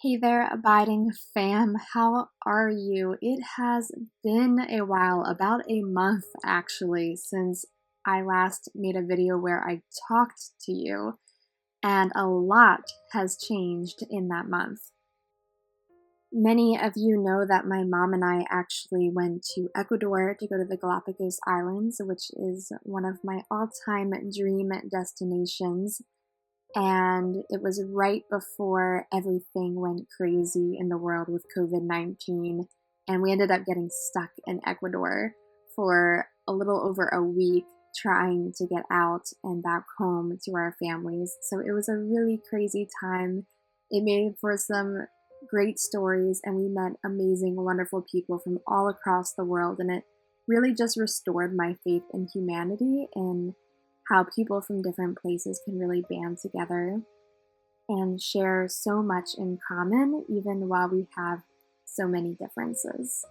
Hey there, Abiding fam. How are you? It has been a while, about a month actually, since I last made a video where I talked to you, and a lot has changed in that month. Many of you know that my mom and I actually went to Ecuador to go to the Galapagos Islands, which is one of my all-time dream destinations. And it was right before everything went crazy in the world with COVID-19. And we ended up getting stuck in Ecuador for a little over a week trying to get out and back home to our families. So it was a really crazy time. It made for some great stories, and we met amazing, wonderful people from all across the world. And it really just restored my faith in humanity and how people from different places can really band together and share so much in common, even while we have so many differences.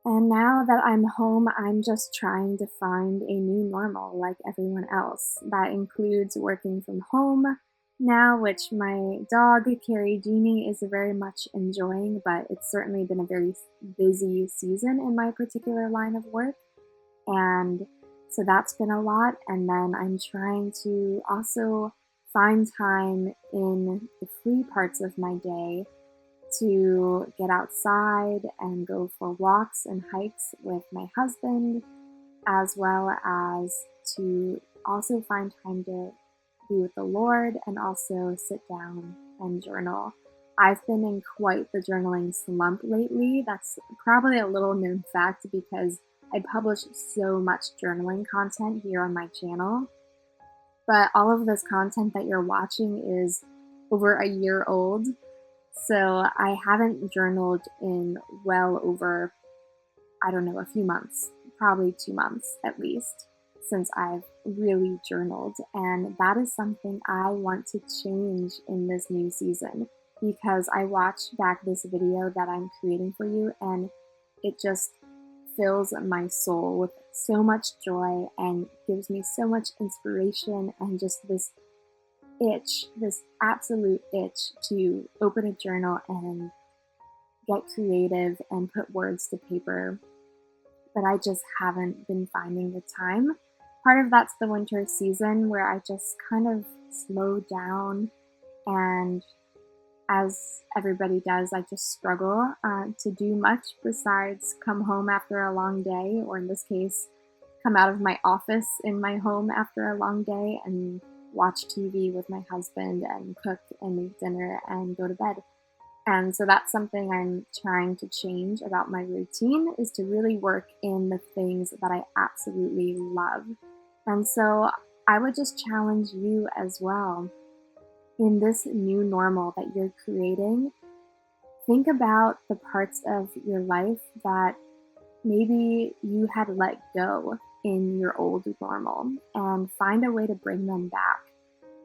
And now that I'm home, I'm just trying to find a new normal like everyone else. That includes working from home now, which my dog, Carrie Jeannie, is very much enjoying, but it's certainly been a very busy season in my particular line of work. And so that's been a lot. And then I'm trying to also find time in the free parts of my day to get outside and go for walks and hikes with my husband, as well as to also find time to be with the Lord and also sit down and journal. I've been in quite the journaling slump lately. That's probably a little known fact because I publish so much journaling content here on my channel. But all of this content that you're watching is over a year old. So I haven't journaled in well over, I don't know, a few months, probably 2 months at least, since I've really journaled. And that is something I want to change in this new season, because I watched back this video that I'm creating for you, and it just fills my soul with so much joy and gives me so much inspiration and just this itch, this absolute itch to open a journal and get creative and put words to paper. But I just haven't been finding the time. Part of that's the winter season where I just kind of slow down, and as everybody does, I just struggle to do much besides come home after a long day, or in this case, come out of my office in my home after a long day and watch TV with my husband and cook and make dinner and go to bed. And so that's something I'm trying to change about my routine, is to really work in the things that I absolutely love. And so I would just challenge you as well. In this new normal that you're creating, think about the parts of your life that maybe you had let go in your old normal and find a way to bring them back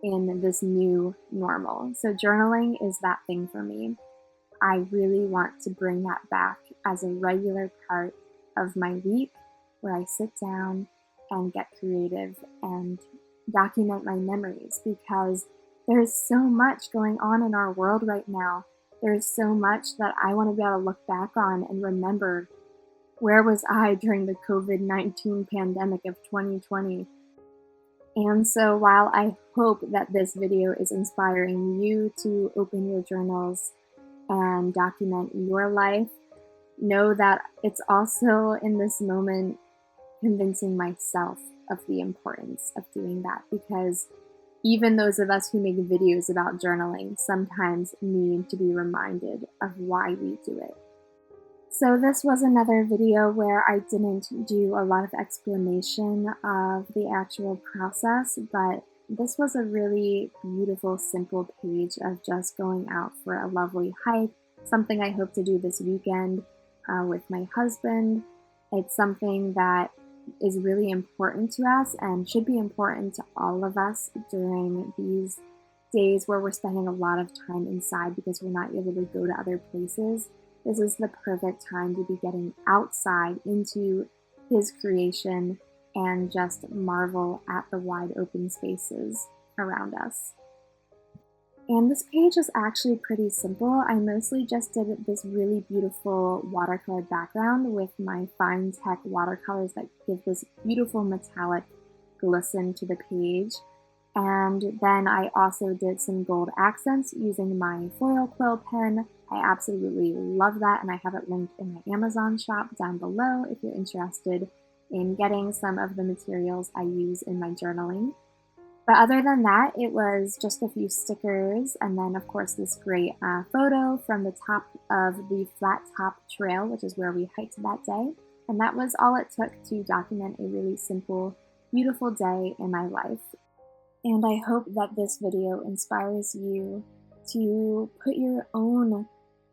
in this new normal. So journaling is that thing for me. I really want to bring that back as a regular part of my week, where I sit down and get creative and document my memories, because there's so much going on in our world right now. There's so much that I want to be able to look back on and remember, where was I during the COVID-19 pandemic of 2020? And so while I hope that this video is inspiring you to open your journals and document your life, know that it's also in this moment convincing myself of the importance of doing that, because even those of us who make videos about journaling sometimes need to be reminded of why we do it. So this was another video where I didn't do a lot of explanation of the actual process, but this was a really beautiful, simple page of just going out for a lovely hike, something I hope to do this weekend with my husband. It's something that is really important to us and should be important to all of us during these days where we're spending a lot of time inside because we're not able to go to other places. This is the perfect time to be getting outside into His creation and just marvel at the wide open spaces around us. And this page is actually pretty simple. I mostly just did this really beautiful watercolor background with my Fine Tech watercolors that give this beautiful metallic glisten to the page. And then I also did some gold accents using my foil quill pen. I absolutely love that, and I have it linked in my Amazon shop down below if you're interested in getting some of the materials I use in my journaling. But other than that, it was just a few stickers, and then, of course, this great photo from the top of the Flat Top Trail, which is where we hiked that day. And that was all it took to document a really simple, beautiful day in my life. And I hope that this video inspires you to put your own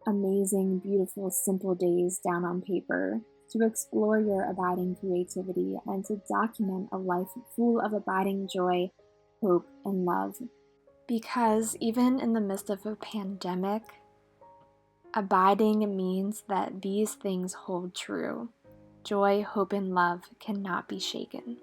amazing, beautiful, simple days down on paper, to explore your abiding creativity, and to document a life full of abiding joy, hope, and love. Because even in the midst of a pandemic, abiding means that these things hold true. Joy, hope, and love cannot be shaken.